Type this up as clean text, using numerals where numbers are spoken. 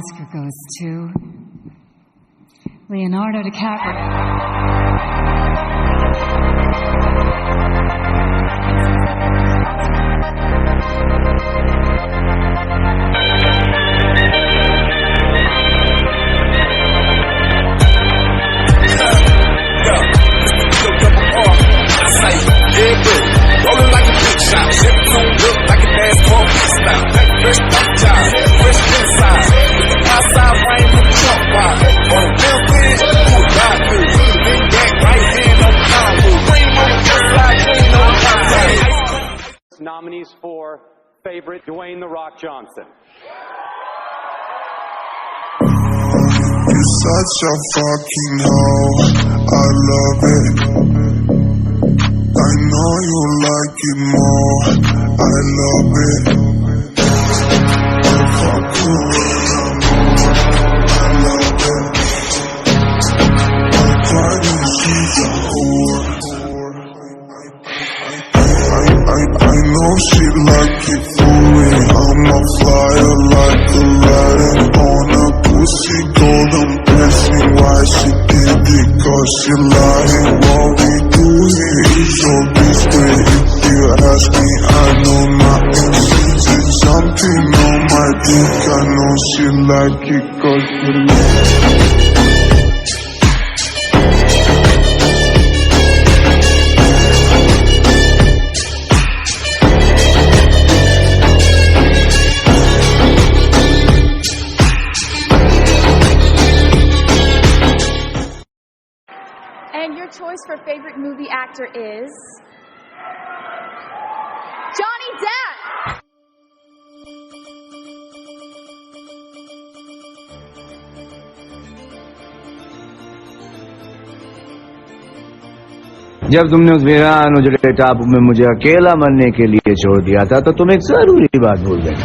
Oscar goes to Leonardo DiCaprio. Rolling like a big shot, every tune look like a NASCAR pit stop. Fresh pop job, fresh inside. The outside rain from the trunk ride. On the left hand, who a ride through? Lean back, right hand on the pound move. Cream on the first side, clean on the outside. Nominees for favorite, Dwayne "The Rock" Johnson. You're such a fucking hoe, I love it. I know you like it more, I love it. I fuck you when I'm more, I love it. I try to see the whore. I know she like it for me. I'm a flyer like Aladdin on a pussy golden blessing. Why she did it? Cause she lying. What we do here is so discreet. If you ask me, I know nothing. She's something on my dick. I know she like it cause she lying. And your choice for favorite movie actor is Johnny Depp. जब तुमने उस वीरान उजड़े टापू में मुझे अकेला मरने के लिए छोड़ दिया था तो तुम एक जरूरी बात भूल गए।